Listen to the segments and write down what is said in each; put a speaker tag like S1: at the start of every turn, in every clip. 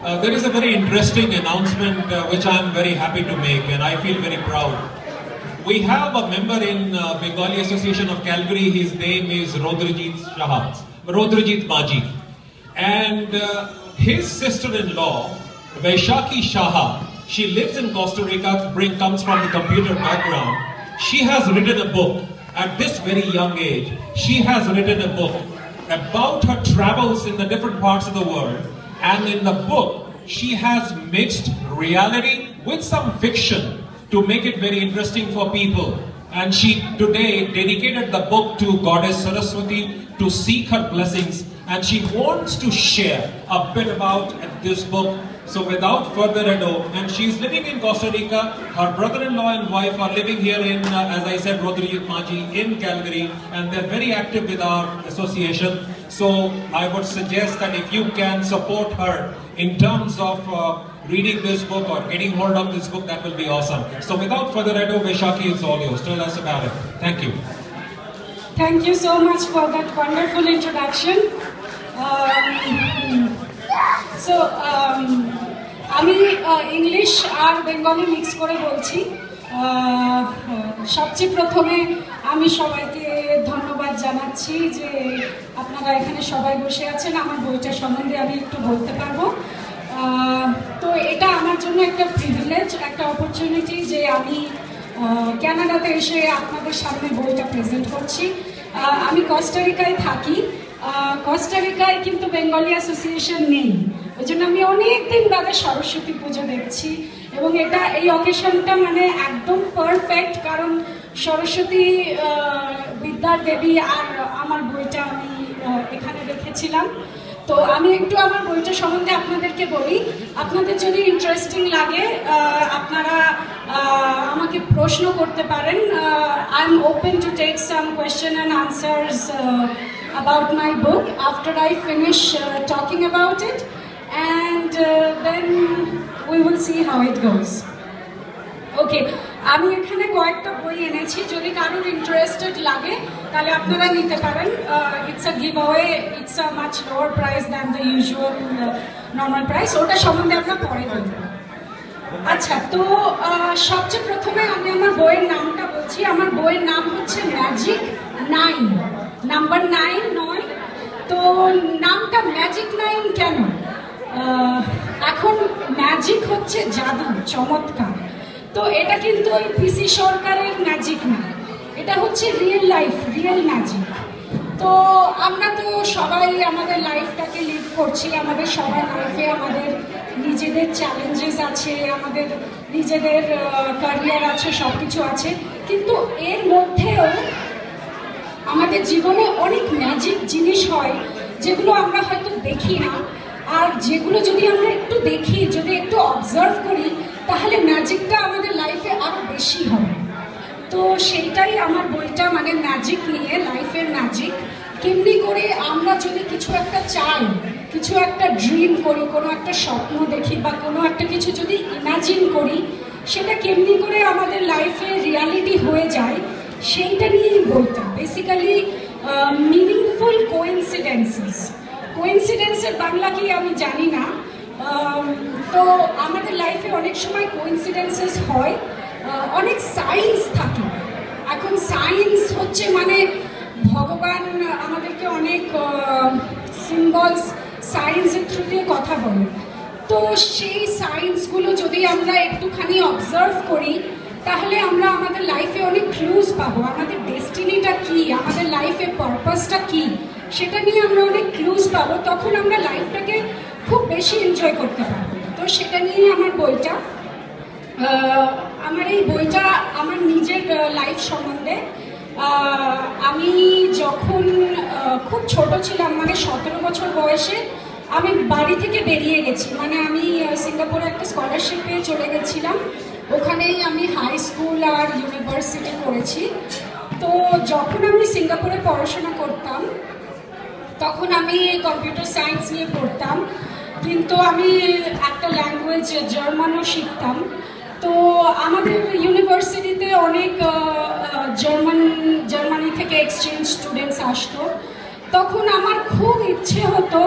S1: There is a very interesting announcement which I am very happy to make, and I feel very proud. We have a member in Bengali Association of Calgary. His name is Rodrijit Maji, and his sister-in-law, Baisakhi Saha, she lives in Costa Rica, comes from the computer background. She has written a book at this very young age. She has written a book about her travels in the different parts of the world, and in the book she has mixed reality with some fiction to make it very interesting for people. And she today dedicated the book to Goddess Saraswati to seek her blessings, and she wants to share a bit about this book. So without further ado, and she's living in Costa Rica, her brother-in-law and wife are living here in, as I said, Rodrijit Maji in Calgary, and they're very active with our association. So I would suggest that if you can support her in terms of reading this book or getting hold of this book, that will be awesome. So without further ado, Baisakhi, it's all yours. Tell us about it. Thank you.
S2: Thank you so much for that wonderful introduction. আমি English আর Bengali mix করে বলছি। সবচেয়ে প্রথমে আমি সবাইকে ধন্যবাদ জানাচ্ছি যে আপনারা এখানে সবাই বসে আছেন। আমার বইটা সম্বন্ধে আমি একটু বলতে পারবো। তো এটা আমার জন্য একটা প্রিভিলেজ, একটা অপরচুনিটি যে আমি কানাডাতে এসে আপনাদের সামনে বইটা প্রেজেন্ট করছি। আমি কোস্টারিকায় থাকি। কোস্টারিকায় কিন্তু বেঙ্গলি অ্যাসোসিয়েশন নেই, ওই জন্য আমি অনেক দিন বাদে সরস্বতী পুজো দেখছি, এবং এটা এই অকেশনটা মানে একদম পারফেক্ট, কারণ সরস্বতী বিদ্যার দেবী আর আমার বইটা আমি এখানে দেখেছিলাম। তো আমি একটু আমার বইটা সম্বন্ধে আপনাদেরকে বলি। আপনাদের যদি ইন্টারেস্টিং লাগে আপনারা আমাকে প্রশ্ন করতে পারেন। I am open to take some question and answers about my book after I finish talking about it, and then we will see how it goes. Okay, আমি এখানে কয়েকটা বই এনেছি, যদি কারোর ইন্টারেস্টেড লাগে তাহলে আপনারা নিতে পারেন। It's a give away, it's a much lower price than the usual normal price, ওটা সম্বন্ধে আমরা পরে বলবো। আচ্ছা, তো সবচেয়ে প্রথমে আমি আমার বইয়ের নামটা বলছি। আমার বইয়ের নাম হচ্ছে magicNine, নাম্বার 9 নয়। তো নামটা magicNine কেন? এখন ম্যাজিক হচ্ছে জাদু, চমৎকার। তো এটা কিন্তু ওই পিসি সরকারের ম্যাজিক না, এটা হচ্ছে রিয়েল লাইফ, রিয়েল ম্যাজিক। তো আমরা তো সবাই আমাদের লাইফটাকে লিভ করছি, আমাদের সবার লাইফে আমাদের নিজেদের চ্যালেঞ্জেস আছে, আমাদের নিজেদের ক্যারিয়ার আছে, সব কিছু আছে, কিন্তু এর মধ্যেও আমাদের জীবনে অনেক ম্যাজিক জিনিস হয় যেগুলো আমরা হয়তো দেখি না, আর যেগুলো যদি আমরা একটু দেখি, যদি একটু অবজার্ভ করি, তাহলে ম্যাজিকটা আমাদের লাইফে আরো বেশি হবে। তো সেইটাই আমার বইটা, মানে ম্যাজিক নিয়ে, লাইফের ম্যাজিক। কেমনি করে আমরা যদি কিছু একটা চাই, কিছু একটা ড্রিম করি, কোনো একটা স্বপ্ন দেখি বা কোনো একটা কিছু যদি ইমাজিন করি, সেটা কেমনি করে আমাদের লাইফে রিয়ালিটি হয়ে যায়, সেইটা নিয়েই বইটা। Basically meaningful coincidences. কোইন্সিডেন্সের বাংলা কি আমি জানি না। তো আমাদের লাইফে অনেক সময় কোইন্সিডেন্সেস হয়, অনেক সায়েন্স থাকে। এখন সায়েন্স হচ্ছে মানে ভগবান আমাদেরকে অনেক সিম্বলস, সায়েন্সের থ্রু দিয়ে কথা বলে। তো সেই সায়েন্সগুলো যদি আমরা একটুখানি অবজার্ভ করি, তাহলে আমরা আমাদের লাইফে অনেক ক্লুজ পাবো। আমাদের ডেস্টিনিটা কি, আমাদের লাইফে পারপাসটা কি, সেটা নিয়ে আমরা অনেক ক্লুজ পাবো। তখন আমরা লাইফটাকে খুব বেশি এনজয় করতে পারবো। তো সেটা নিয়েই আমার বইটা। আমার এই বইটা আমার নিজের লাইফ সম্বন্ধে। আমি যখন খুব ছোট ছিলাম, মানে 17 বছর বয়সে আমি বাড়ি থেকে বেরিয়ে গেছি। মানে আমি সিঙ্গাপুরে একটা স্কলারশিপ পেয়ে চলে গেছিলাম, ওখানেই আমি হাই স্কুল আর ইউনিভার্সিটি করেছি। তো যখন আমি সিঙ্গাপুরে পড়াশোনা করতাম, তখন আমি কম্পিউটার সায়েন্স নিয়ে পড়তাম, কিন্তু আমি একটা ল্যাঙ্গুয়েজ জার্মানও শিখতাম। তো আমাদের ইউনিভার্সিটিতে অনেক জার্মানি থেকে এক্সচেঞ্জ স্টুডেন্টস আসতো। তখন আমার খুব ইচ্ছে হতো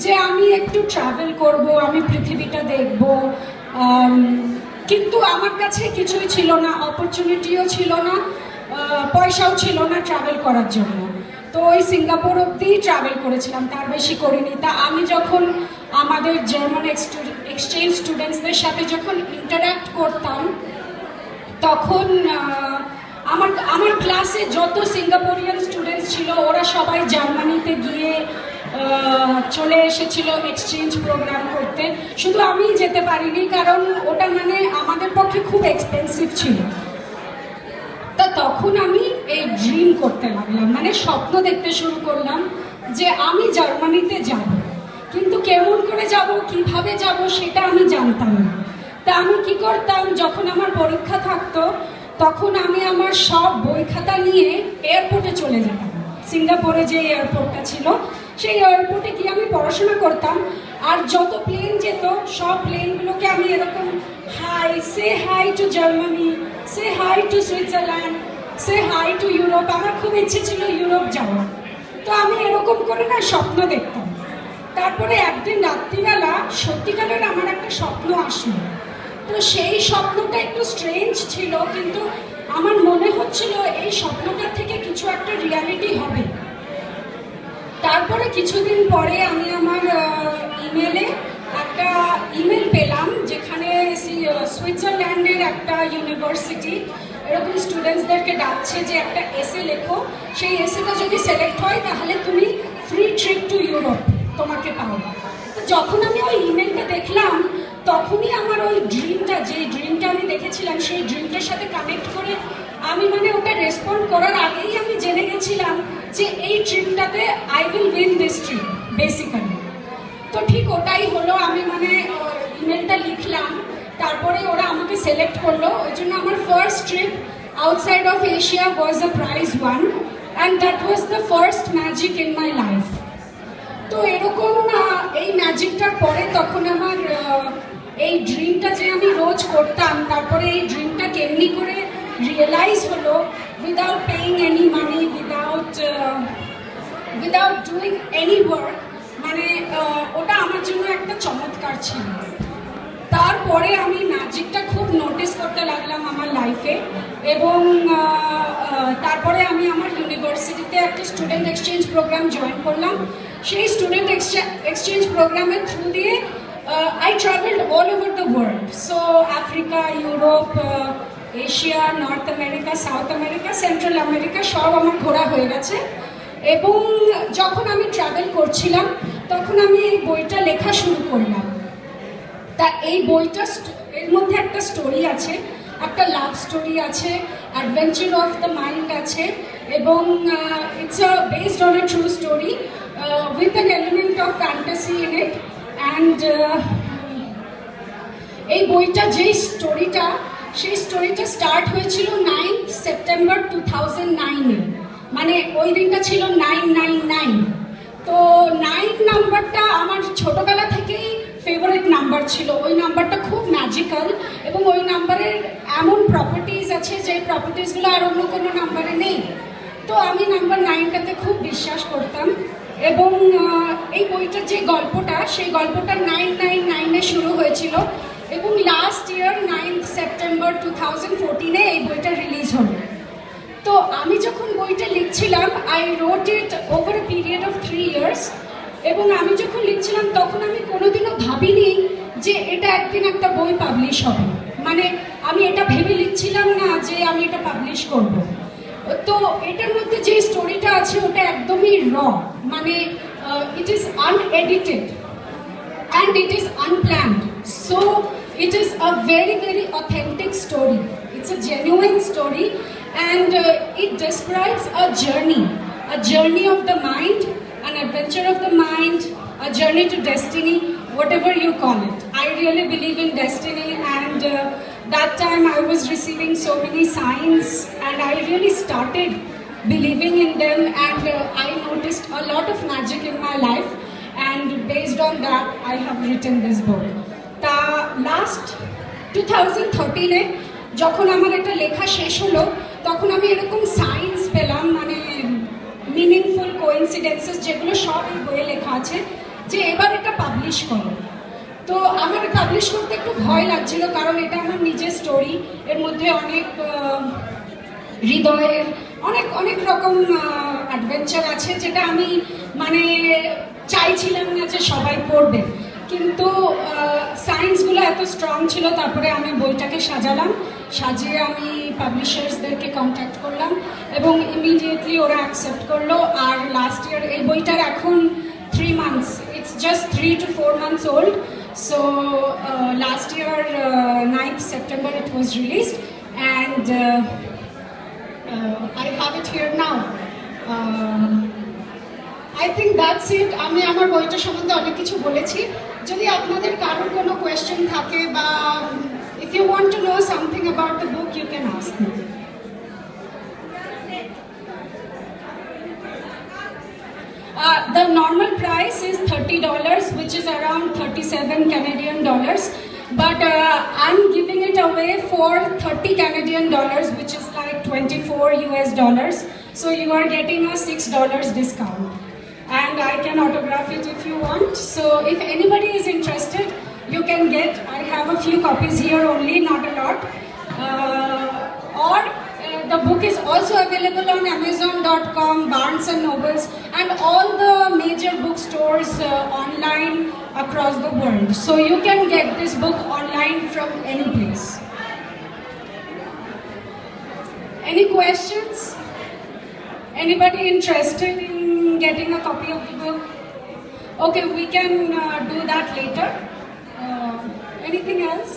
S2: যে আমি একটু ট্রাভেল করব, আমি পৃথিবীটা দেখব, কিন্তু আমার কাছে কিছুই ছিল না, অপরচুনিটিও ছিল না, পয়সাও ছিল না ট্রাভেল করার জন্য। তো ওই সিঙ্গাপুর অবধি ট্রাভেল করেছিলাম, তার বেশি করিনি। তা আমি যখন আমাদের জার্মান এক্সচেঞ্জ স্টুডেন্টসদের সাথে যখন ইন্টারঅ্যাক্ট করতাম, তখন আমার ক্লাসে যত সিঙ্গাপুরিয়ান স্টুডেন্টস ছিল ওরা সবাই জার্মানিতে গিয়ে চলে এসেছিল এক্সচেঞ্জ প্রোগ্রাম করতে। শুধু আমি যেতে পারিনি, কারণ ওটা মানে আমাদের পক্ষে খুব এক্সপেন্সিভ ছিল। তা তখন আমি এই ড্রিম করতে লাগলাম, মানে স্বপ্ন দেখতে শুরু করলাম যে আমি জার্মানিতে যাব, কিন্তু কেমন করে যাব, কিভাবে যাব সেটা আমি জানতাম না। তা আমি কি করতাম, যখন আমার পরীক্ষা থাকতো তখন আমি আমার সব বই খাতা নিয়ে এয়ারপোর্টে চলে যেতাম। সিঙ্গাপুরে যে এয়ারপোর্টটা ছিল সেই এয়ারপোর্টে গিয়ে আমি পড়াশোনা করতাম। আর যত প্লেন যেত সব প্লেনগুলোকে আমি এরকম say hi to Germany, say hi to Switzerland, say hi to Europe. আমার খুব ইচ্ছে ছিল ইউরোপ যাওয়ার। তো আমি এরকম করে না স্বপ্ন দেখতাম। তারপরে একদিন রাত্রিবেলা সত্যিকারের আমার একটা স্বপ্ন আসলো। তো সেই স্বপ্নটা একটু স্ট্রেঞ্জ ছিল, কিন্তু আমার মনে হচ্ছিল এই স্বপ্নটার থেকে কিছু একটা রিয়ালিটি হবে। তারপরে কিছুদিন পরে আমি আমার ইমেলে একটা ইমেল পেলাম, যেখানে সুইজারল্যান্ডের একটা ইউনিভার্সিটি এরকম স্টুডেন্টসদেরকে ডাকছে যে একটা এসে লেখো, সেই এসেটা যদি সিলেক্ট হয় তাহলে তুমি ফ্রি ট্রিপ টু ইউরোপ তোমাকে পাও। তো যখন আমি ওই ইমেলটা দেখলাম তখনই আমার ওই ড্রিমটা, যে ড্রিমটা আমি দেখেছিলাম সেই ড্রিমটার সাথে কানেক্ট করে আমি মানে ওটা রেসপন্ড করার আগেই আমি জেনে গেছিলাম যে এই ট্রিপটাতে I will win this trip basically. তো ঠিক ওটাই হলো। আমি মানে ইমেলটা লিখলাম, তারপরে ওরা আমাকে সিলেক্ট করলো। ওই জন্য আমার first trip outside of Asia was a prize one, and that was the first magic in my life. তো এরকম এই ম্যাজিকটার পরে তখন আমার এই ড্রিমটা যে আমি রোজ করতাম, তারপরে এই ড্রিমটা কেমনি করে রিয়েলাইজ হলো without paying any money, without doing any work, মানে ওটা আমার জন্য একটা চমৎকার ছিল। তারপরে আমি ম্যাজিকটা খুব নোটিস করতে লাগলাম আমার লাইফে, এবং তারপরে আমি আমার ইউনিভার্সিটিতে একটা স্টুডেন্ট এক্সচেঞ্জ প্রোগ্রাম জয়েন করলাম। সেই স্টুডেন্ট এক্সচেঞ্জ প্রোগ্রামের থ্রু দিয়ে I traveled all over the world. So Africa, Europe, Asia, North America, South America, Central America সব আমার ঘোরা হয়ে গেছে। এবং যখন আমি ট্রাভেল করছিলাম তখন আমি এই বইটা লেখা শুরু করলাম। তা এই বইটা এর মধ্যে একটা স্টোরি আছে, একটা লাভ স্টোরি আছে, অ্যাডভেঞ্চার অফ দ্য মাইন্ড আছে, এবং it's based on a true story with an element of fantasy in it. And এই বইটা যেই স্টোরিটা, সেই স্টোরিটা স্টার্ট হয়েছিল 9th সেপ্টেম্বর 2009-এ, মানে ওই দিনটা ছিল 999। তো 9 নাম্বারটা আমার ছোটবেলা থেকেই ফেভারিট নাম্বার ছিল। ওই নাম্বারটা খুব ম্যাজিক্যাল, এবং ওই নাম্বারের এমন প্রপার্টিজ আছে যে প্রপার্টিজগুলো আর অন্য কোনো নাম্বারে নেই। তো আমি নাম্বার 9টাতে খুব বিশ্বাস করতাম। এবং এই বইটার যে গল্পটা, সেই গল্পটা 999-এ শুরু হয়েছিল, এবং লাস্ট ইয়ার 9th সেপ্টেম্বর 2014-এ এই বইটা রিলিজ হলো। তো আমি যখন বইটা লিখছিলাম, I wrote it over a period of 3 years, এবং আমি যখন লিখছিলাম তখন আমি কোনোদিনও ভাবিনি যে এটা একদিন একটা বই পাবলিশ হবে। মানে আমি এটা ভেবে লিখছিলাম না যে আমি এটা পাবলিশ করব। তো এটার মধ্যে যে স্টোরিটা আছে ওটা একদমই র, মানে it is unedited and it is unplanned. So it is a very, very authentic story. It's a genuine story, and it describes a journey of the mind, an adventure of the mind, a journey to destiny, whatever you call it. I really believe in destiny, and that time I was receiving so many signs, and I really started believing in them, and I noticed a lot of magic in my life, and based on that I have written this book. তা last 2013-এ যখন আমার একটা লেখা শেষ হলো, তখন আমি এরকম সাইন্স পেলাম, মানে মিনিংফুল কোইন্সিডেন্সেস, যেগুলো সব এই বইয়ে লেখা আছে। যে এবার এটা পাবলিশ করো। তো আমার পাবলিশ করতে একটু ভয় লাগছিল, কারণ এটা আমার নিজের স্টোরি, এর মধ্যে অনেক হৃদয়ের অনেক অনেক রকম অ্যাডভেঞ্চার আছে, যেটা আমি মানে চাইছিলাম না যে সবাই পড়বে, কিন্তু সায়েন্সগুলো এত স্ট্রং ছিল। তারপরে আমি বইটাকে সাজালাম, সাজিয়ে আমি পাবলিশার্সদেরকে কন্ট্যাক্ট করলাম এবং ইমিডিয়েটলি ওরা অ্যাকসেপ্ট করলো। আর লাস্ট ইয়ার এই বইটার এখন 3 months, it's just 3 to 4 months old. So last year 9th September it was released, and I have it here now. I think that's it. আমি আমার বইটা সম্বন্ধে অনেক কিছু বলেছি। যদি আপনাদের কারোর কোনো কোয়েশ্চেন থাকে বা if you want to know something about the book, you can ask me. The normal price is $30, which is around 37 Canadian dollars, but I'm giving it away for 30 Canadian dollars, which is like 24 US dollars. So you are getting a $6 discount, and I can autograph it if you want. So if anybody is interested, you can get. I have a few copies here only, not a lot. Or the book is also available on Amazon.com, Barnes and Nobles, and all the major bookstores online across the world. So you can get this book online from any place. Any questions? Anybody interested in getting a copy of the book? Okay, we can do that later. Anything else?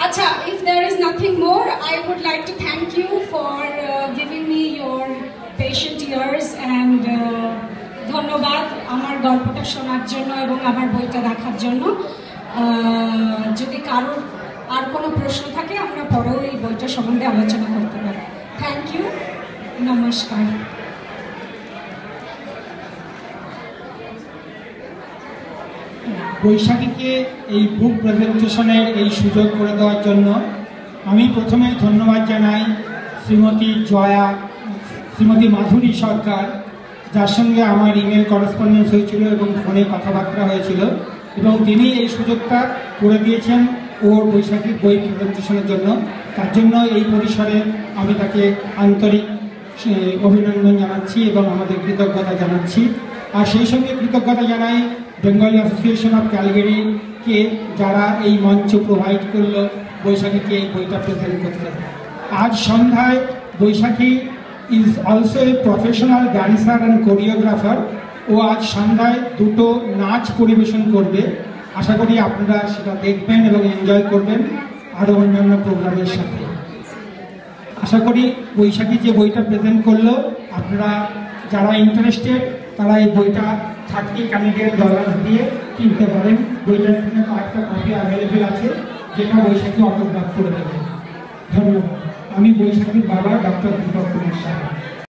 S2: Acha, if there is nothing more, I would like to thank you for giving me your patient ears, and ধন্যবাদ আমার গল্পটা শোনার জন্য এবং আমার বইটা দেখার জন্য। যদি কারোর আর কোনো প্রশ্ন থাকে আমরা পরেও এই বইটা সম্বন্ধে আলোচনা করতে পারি। থ্যাংক ইউ, নমস্কার।
S3: বৈশাখীকে এই বুক প্রেজেন্টেশনের এই সুযোগ করে দেওয়ার জন্য আমি প্রথমে ধন্যবাদ জানাই শ্রীমতী মাধুরী সরকার, যার সঙ্গে আমার ইমেল করেসপন্ডেন্স হয়েছিল এবং ফোনে কথাবার্তা হয়েছিল, এবং তিনি এই সুযোগটা করে দিয়েছেন ওর বৈশাখী বই প্রেজেন্টেশনের জন্য। তার জন্য এই পরিসরে আমি তাকে আন্তরিক অভিনন্দন জানাচ্ছি এবং আমাদের কৃতজ্ঞতা জানাচ্ছি। আর সেই সঙ্গে কৃতজ্ঞতা জানাই বেঙ্গলি অ্যাসোসিয়েশন অফ ক্যালগেরিকে, যারা এই মঞ্চ প্রোভাইড করলো বৈশাখীকে এই বইটা প্রেজেন্ট করতে। আজ সন্ধ্যায় Baishakhi is also a professional dancer and choreographer. ও আজ সন্ধ্যায় 2টো নাচ পরিবেশন করবে। আশা করি আপনারা সেটা দেখবেন এবং এনজয় করবেন আরও অন্যান্য প্রোগ্রামের সাথে। আশা করি বৈশাখী যে বইটা প্রেজেন্ট করলো, আপনারা যারা ইন্টারেস্টেড তারা এই বইটা 30 Canadian dollars দিয়ে কিনতে পারেন। বইটার জন্য কয়েকটা কপি অ্যাভেলেবেল আছে, যেটা বৈশাখী অটোগ্রাফ করে দেবে। ধন্যবাদ। আমি বৈশাখীর বাবা ডক্টর দীপক কুমার সাহা।